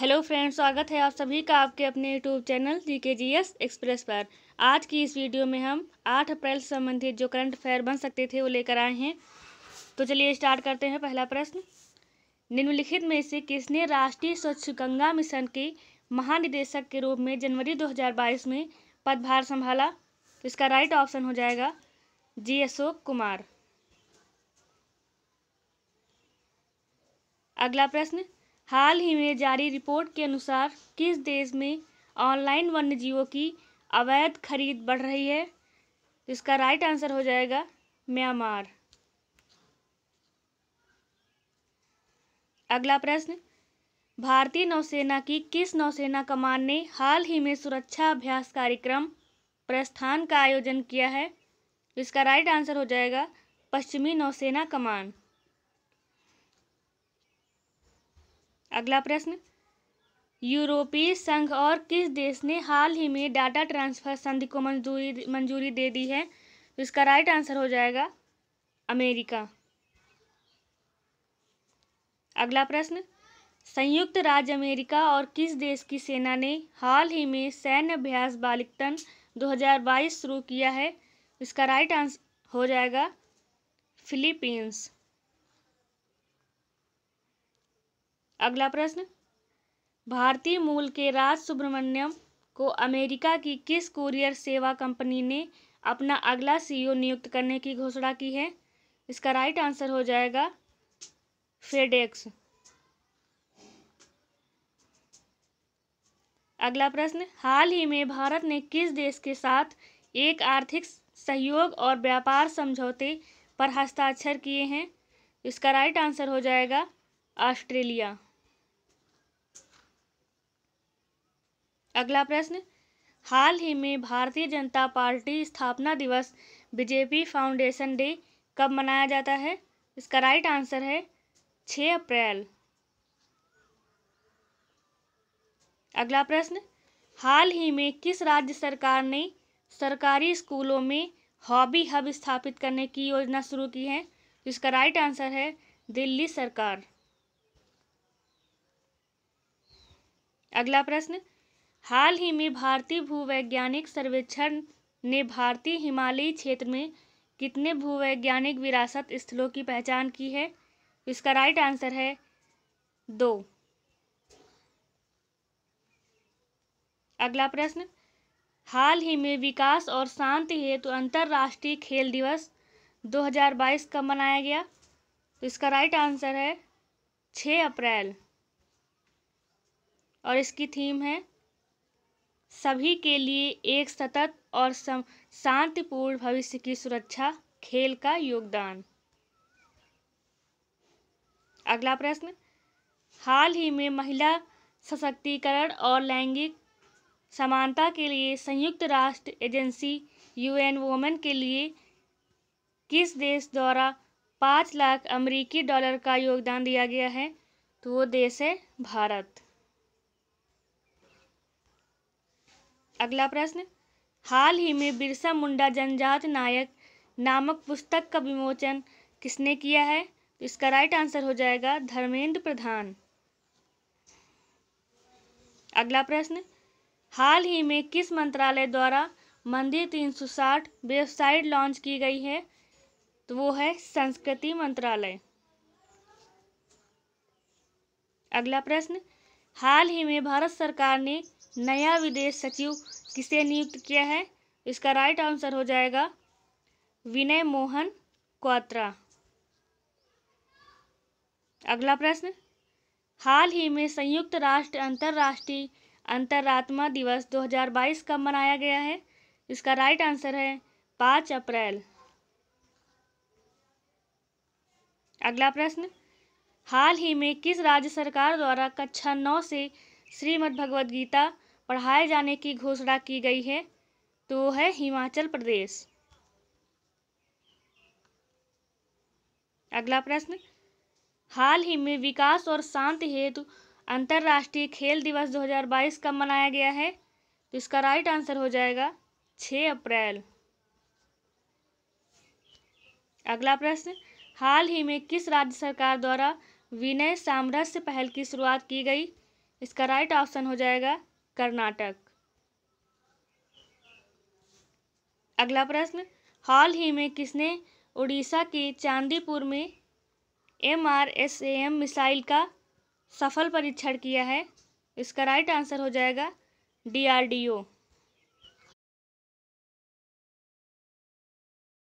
Hello friends, स्वागत है आप सभी का आपके अपने यूट्यूब चैनल GKGS एक्सप्रेस पर। आज की इस वीडियो में हम 8 अप्रैल से संबंधित जो करंट अफेयर बन सकते थे वो लेकर आए हैं। तो चलिए स्टार्ट करते हैं। पहला प्रश्न, निम्नलिखित में से किसने राष्ट्रीय स्वच्छ गंगा मिशन के महानिदेशक के रूप में जनवरी 2022 में पदभार संभाला? तो इसका राइट ऑप्शन हो जाएगा जी अशोक कुमार। अगला प्रश्न, हाल ही में जारी रिपोर्ट के अनुसार किस देश में ऑनलाइन वन्यजीवों की अवैध खरीद बढ़ रही है? तो इसका राइट आंसर हो जाएगा म्यांमार। अगला प्रश्न, भारतीय नौसेना की किस नौसेना कमान ने हाल ही में सुरक्षा अभ्यास कार्यक्रम प्रस्थान का आयोजन किया है? तो इसका राइट आंसर हो जाएगा पश्चिमी नौसेना कमान। अगला प्रश्न, यूरोपीय संघ और किस देश ने हाल ही में डाटा ट्रांसफर संधि को मंजूरी दे दी है? तो इसका राइट आंसर हो जाएगा अमेरिका। अगला प्रश्न, संयुक्त राज्य अमेरिका और किस देश की सेना ने हाल ही में सैन्य अभ्यास बालिकतन 2022 शुरू किया है? इसका राइट आंसर हो जाएगा फिलीपींस। अगला प्रश्न, भारतीय मूल के राज सुब्रमण्यम को अमेरिका की किस कुरियर सेवा कंपनी ने अपना अगला CEO नियुक्त करने की घोषणा की है? इसका राइट आंसर हो जाएगा फेडेक्स। अगला प्रश्न, हाल ही में भारत ने किस देश के साथ एक आर्थिक सहयोग और व्यापार समझौते पर हस्ताक्षर किए हैं? इसका राइट आंसर हो जाएगा ऑस्ट्रेलिया। अगला प्रश्न, हाल ही में भारतीय जनता पार्टी स्थापना दिवस बीजेपी फाउंडेशन डे कब मनाया जाता है? इसका राइट आंसर है 6 अप्रैल। अगला प्रश्न, हाल ही में किस राज्य सरकार ने सरकारी स्कूलों में हॉबी हब स्थापित करने की योजना शुरू की है? इसका राइट आंसर है दिल्ली सरकार। अगला प्रश्न, हाल ही में भारतीय भूवैज्ञानिक सर्वेक्षण ने भारतीय हिमालयी क्षेत्र में कितने भूवैज्ञानिक विरासत स्थलों की पहचान की है? इसका राइट आंसर है 2। अगला प्रश्न, हाल ही में विकास और शांति हेतु अंतर्राष्ट्रीय खेल दिवस 2022 कब मनाया गया? तो इसका राइट आंसर है 6 अप्रैल और इसकी थीम है सभी के लिए एक सतत और शांतिपूर्ण भविष्य की सुरक्षा, खेल का योगदान। अगला प्रश्न, हाल ही में महिला सशक्तिकरण और लैंगिक समानता के लिए संयुक्त राष्ट्र एजेंसी UN वुमेन के लिए किस देश द्वारा 5 लाख अमेरिकी डॉलर का योगदान दिया गया है? तो वो देश है भारत। अगला प्रश्न, हाल ही में बिरसा मुंडा जनजाति नायक नामक पुस्तक का विमोचन किसने किया है? तो इसका राइट आंसर हो जाएगा धर्मेंद्र प्रधान। अगला प्रश्न, हाल ही में किस मंत्रालय द्वारा मंदिर 360 वेबसाइट लॉन्च की गई है? तो वो है संस्कृति मंत्रालय। अगला प्रश्न, हाल ही में भारत सरकार ने नया विदेश सचिव किसे नियुक्त किया है? इसका राइट आंसर हो जाएगा विनय मोहन क्वात्रा। अगला प्रश्न, हाल ही में संयुक्त राष्ट्र अंतर्राष्ट्रीय अंतरात्मा दिवस 2022 कब मनाया गया है? इसका राइट आंसर है 5 अप्रैल। अगला प्रश्न, हाल ही में किस राज्य सरकार द्वारा कक्षा 9 से श्रीमद् भगवद गीता पढ़ाए जाने की घोषणा की गई है? तो वो है हिमाचल प्रदेश। अगला प्रश्न, हाल ही में विकास और शांति हेतु अंतर्राष्ट्रीय खेल दिवस 2022 कब मनाया गया है? तो इसका राइट आंसर हो जाएगा 6 अप्रैल। अगला प्रश्न, हाल ही में किस राज्य सरकार द्वारा विनय सामरस्य पहल की शुरुआत की गई? इसका राइट ऑप्शन हो जाएगा कर्नाटक। अगला प्रश्न, हाल ही में किसने उड़ीसा के चांदीपुर में MRSAM मिसाइल का सफल परीक्षण किया है? इसका राइट आंसर हो जाएगा DRDO।